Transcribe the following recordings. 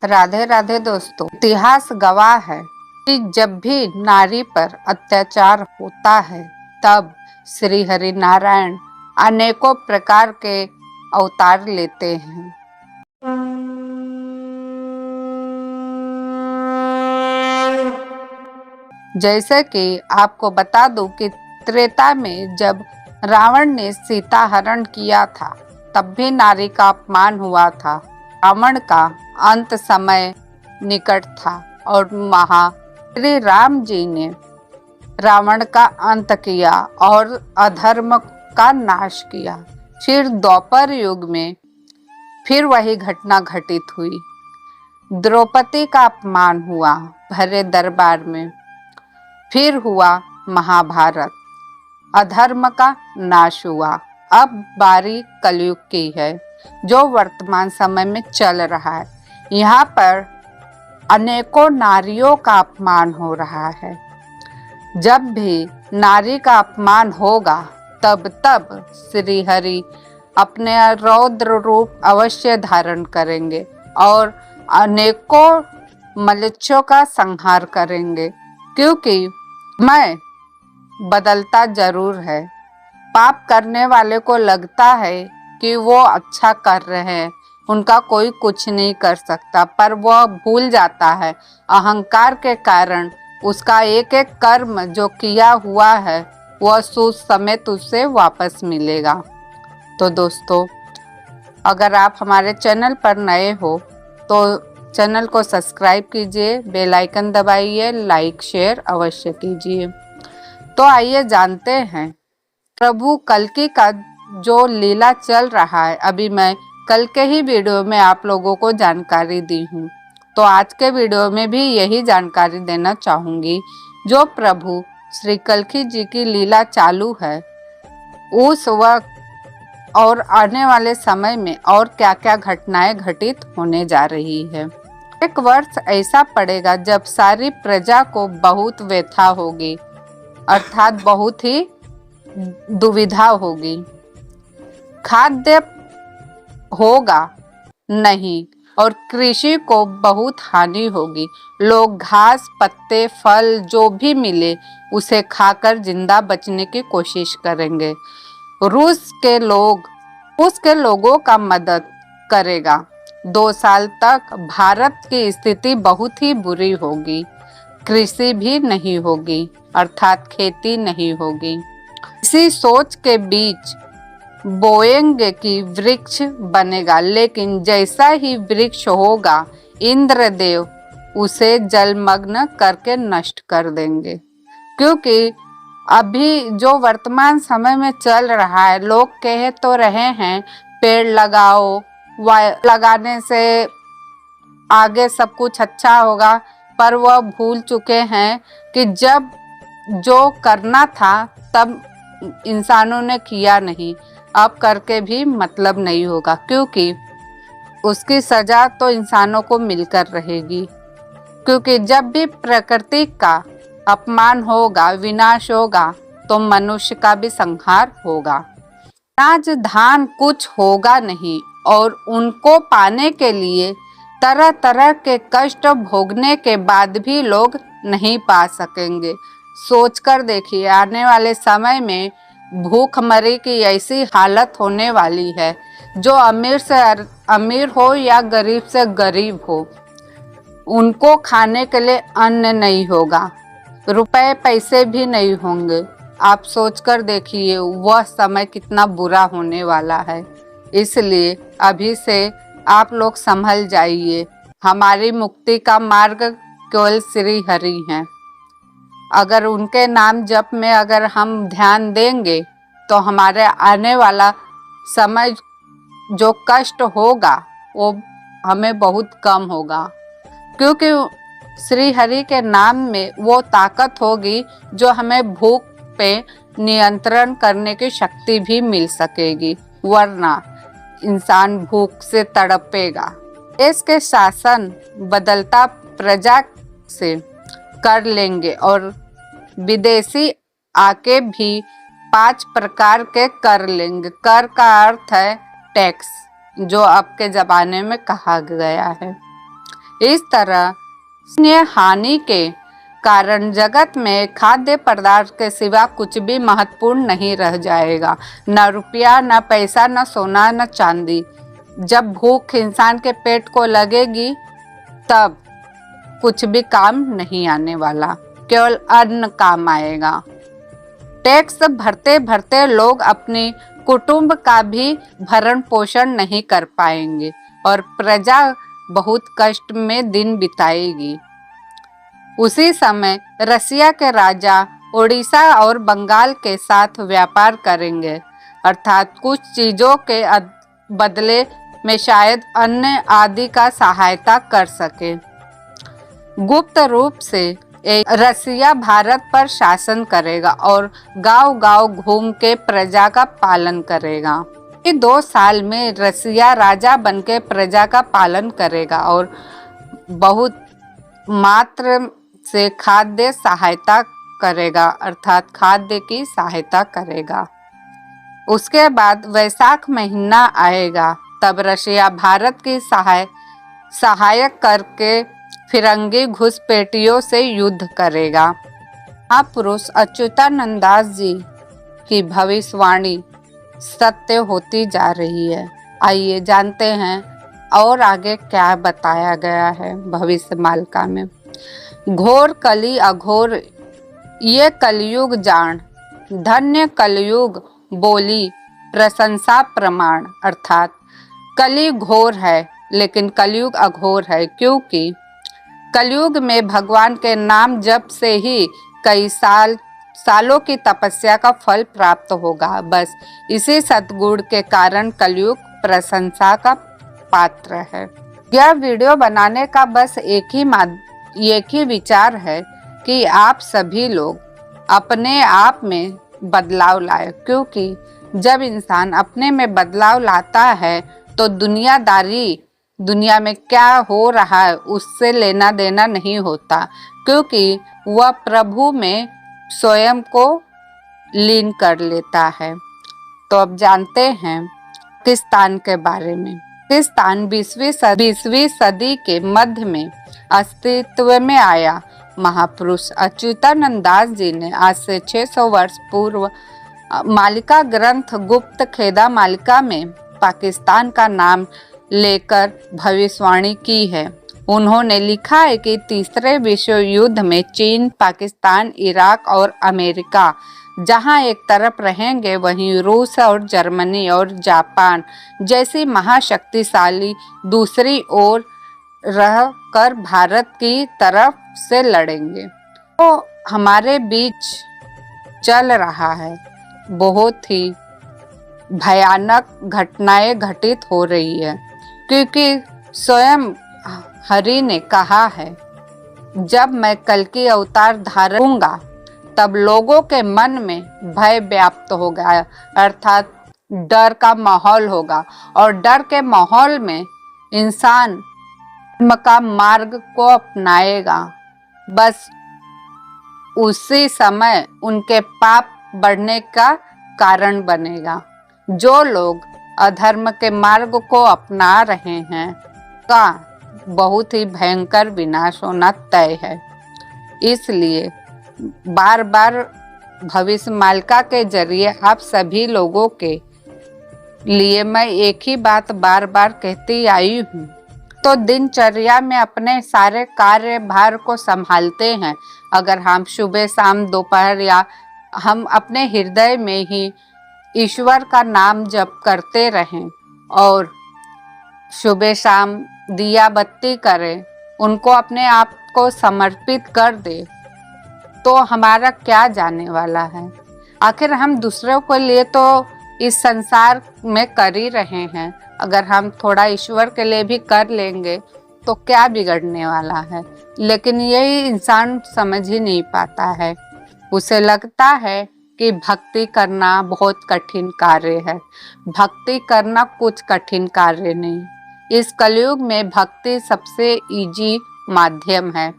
राधे राधे दोस्तों। इतिहास गवाह है कि जब भी नारी पर अत्याचार होता है तब श्री हरि नारायण अनेकों प्रकार के अवतार लेते हैं। जैसे कि आपको बता दूं कि त्रेता में जब रावण ने सीता हरण किया था तब भी नारी का अपमान हुआ था। रावण का अंत समय निकट था और श्री राम जी ने रावण का अंत किया और अधर्म का नाश किया। फिर द्वापर युग में फिर वही घटना घटित हुई। द्रौपदी का अपमान हुआ भरे दरबार में। फिर हुआ महाभारत, अधर्म का नाश हुआ। अब बारी कलयुग की है जो वर्तमान समय में चल रहा है। यहाँ पर अनेकों नारियों का अपमान हो रहा है। जब भी नारी का अपमान होगा तब तब श्री हरि अपने रौद्र रूप अवश्य धारण करेंगे और अनेकों मलेच्छों का संहार करेंगे, क्योंकि मैं बदलता जरूर है। पाप करने वाले को लगता है कि वो अच्छा कर रहे हैं, उनका कोई कुछ नहीं कर सकता, पर वह भूल जाता है अहंकार के कारण उसका एक एक कर्म जो किया हुआ है वह सूद समेत उससे वापस मिलेगा। तो दोस्तों, अगर आप हमारे चैनल पर नए हो तो चैनल को सब्सक्राइब कीजिए, बेल आइकन दबाइए, लाइक शेयर अवश्य कीजिए। तो आइए जानते हैं प्रभु कल्कि का जो लीला चल रहा है। अभी मैं कल के ही वीडियो में आप लोगों को जानकारी दी हूँ, तो आज के वीडियो में भी यही जानकारी देना चाहूँगी। जो प्रभु श्री कल्कि जी की लीला चालू है उस वक्त और आने वाले समय में और क्या क्या घटनाएं घटित होने जा रही है। एक वर्ष ऐसा पड़ेगा जब सारी प्रजा को बहुत व्यथा होगी, अर्थात बहुत ही दुविधा होगी। खाद्य होगा नहीं और कृषि को बहुत हानि होगी। लोग घास पत्ते फल जो भी मिले उसे खाकर जिंदा बचने की कोशिश करेंगे। रूस के लोगों का मदद करेगा। 2 साल तक भारत की स्थिति बहुत ही बुरी होगी। कृषि भी नहीं होगी, अर्थात खेती नहीं होगी। इसी सोच के बीच बोएंगे कि वृक्ष बनेगा, लेकिन जैसा ही वृक्ष होगा इंद्रदेव उसे जलमग्न करके नष्ट कर देंगे। क्योंकि अभी जो वर्तमान समय में चल रहा है, लोग कह तो रहे हैं पेड़ लगाओ, लगाने से आगे सब कुछ अच्छा होगा, पर वह भूल चुके हैं कि जब जो करना था तब इंसानों ने किया नहीं, अब करके भी मतलब नहीं होगा, क्योंकि उसकी सजा तो इंसानों को मिलकर रहेगी। क्योंकि जब भी प्रकृति का अपमान होगा, विनाश होगा, तो मनुष्य का भी संहार होगा। अनाज धान कुछ होगा नहीं और उनको पाने के लिए तरह तरह के कष्ट भोगने के बाद भी लोग नहीं पा सकेंगे। सोचकर देखिए, आने वाले समय में भूखमरी की ऐसी हालत होने वाली है, जो अमीर से अमीर हो या गरीब से गरीब हो, उनको खाने के लिए अन्न नहीं होगा, रुपए पैसे भी नहीं होंगे। आप सोचकर देखिए वह समय कितना बुरा होने वाला है। इसलिए अभी से आप लोग संभल जाइए। हमारी मुक्ति का मार्ग केवल श्री हरि हैं। अगर उनके नाम जप में अगर हम ध्यान देंगे तो हमारे आने वाला समय जो कष्ट होगा वो हमें बहुत कम होगा, क्योंकि श्री हरि के नाम में वो ताकत होगी जो हमें भूख पे नियंत्रण करने की शक्ति भी मिल सकेगी, वरना इंसान भूख से तड़पेगा। देश के शासन बदलता प्रजा से कर लेंगे और विदेशी आके भी 5 प्रकार के कर लेंगे। कर का अर्थ है टैक्स, जो अब के जमाने में कहा गया है। इस तरह हानि के कारण जगत में खाद्य पदार्थ के सिवा कुछ भी महत्वपूर्ण नहीं रह जाएगा। न रुपया, न पैसा, न सोना, न चांदी। जब भूख इंसान के पेट को लगेगी तब कुछ भी काम नहीं आने वाला, केवल अन्न काम आएगा। टैक्स भरते भरते लोग अपने कुटुंब का भी भरण पोषण नहीं कर पाएंगे और प्रजा बहुत कष्ट में दिन बिताएगी। उसी समय रसिया के राजा उड़ीसा और बंगाल के साथ व्यापार करेंगे, अर्थात कुछ चीजों के बदले में शायद अन्न आदि का सहायता कर सके। गुप्त रूप से रसिया भारत पर शासन करेगा और गांव-गांव घूम के प्रजा का पालन करेगा। 2 साल में रसिया राजा बनके प्रजा का पालन करेगा और बहुत मात्र से खाद्य सहायता करेगा, अर्थात खाद्य की सहायता करेगा। उसके बाद वैशाख महीना आएगा, तब रशिया भारत की सहायक करके फिरंगी घुसपैठियों से युद्ध करेगा। महापुरुष अच्युतानंद दास जी की भविष्यवाणी सत्य होती जा रही है। आइए जानते हैं और आगे क्या बताया गया है भविष्य मालिका में। घोर कली अघोर ये कलयुग जान, धन्य कलयुग बोली प्रशंसा प्रमाण, अर्थात कली घोर है लेकिन कलयुग अघोर है, क्योंकि कलयुग में भगवान के नाम जप से ही कई सालों की तपस्या का फल प्राप्त होगा। बस इसी सद्गुण के कारण कलयुग प्रशंसा का पात्र है। यह वीडियो बनाने का बस एक ही विचार है कि आप सभी लोग अपने आप में बदलाव लाए, क्योंकि जब इंसान अपने में बदलाव लाता है तो दुनिया में क्या हो रहा है उससे लेना देना नहीं होता, क्योंकि वह प्रभु में स्वयं को लीन कर लेता है। तो अब जानते हैं पाकिस्तान के बारे में। पाकिस्तान 20वीं सदी के मध्य में अस्तित्व में आया। महापुरुष अच्युतानंद दास जी ने आज से 600 वर्ष पूर्व मालिका ग्रंथ गुप्त खेदा मालिका में पाकिस्तान का नाम लेकर भविष्यवाणी की है। उन्होंने लिखा है कि तीसरे विश्व युद्ध में चीन, पाकिस्तान, इराक और अमेरिका जहां एक तरफ रहेंगे, वहीं रूस और जर्मनी और जापान जैसी महाशक्तिशाली दूसरी ओर रहकर भारत की तरफ से लड़ेंगे। तो हमारे बीच चल रहा है, बहुत ही भयानक घटनाएं घटित हो रही है, क्योंकि स्वयं हरि ने कहा है, जब मैं कल की अवतार धारण करूंगा तब लोगों के मन में भय व्याप्त होगा, अर्थात डर का माहौल होगा, और डर के माहौल में इंसान धर्म का मार्ग को अपनाएगा। बस उसी समय उनके पाप बढ़ने का कारण बनेगा। जो लोग अधर्म के मार्ग को अपना रहे हैं का बहुत ही भयंकर विनाश होना तय है। इसलिए बार बार भविष्य मालिका के जरिए आप सभी लोगों के लिए मैं एक ही बात बार बार कहती आई हूँ। तो दिनचर्या में अपने सारे कार्य भार को संभालते हैं, अगर हम सुबह शाम दोपहर या हम अपने हृदय में ही ईश्वर का नाम जप करते रहें और सुबह शाम दिया बत्ती करें, उनको अपने आप को समर्पित कर दे, तो हमारा क्या जाने वाला है। आखिर हम दूसरों के लिए तो इस संसार में कर ही रहे हैं, अगर हम थोड़ा ईश्वर के लिए भी कर लेंगे तो क्या बिगड़ने वाला है। लेकिन यही इंसान समझ ही नहीं पाता है। उसे लगता है कि भक्ति करना बहुत कठिन कार्य है। भक्ति करना कुछ कठिन कार्य नहीं। इस कलयुग में भक्ति सबसे इजी माध्यम है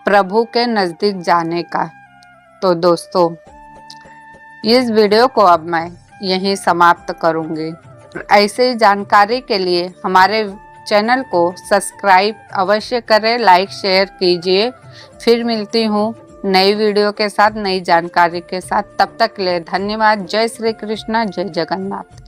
प्रभु के नज़दीक जाने का। तो दोस्तों, इस वीडियो को अब मैं यहीं समाप्त करूंगी। ऐसे ही जानकारी के लिए हमारे चैनल को सब्सक्राइब अवश्य करें, लाइक शेयर कीजिए। फिर मिलती हूँ नई वीडियो के साथ, नई जानकारी के साथ। तब तक के लिए धन्यवाद। जय श्री कृष्णा, जय जगन्नाथ।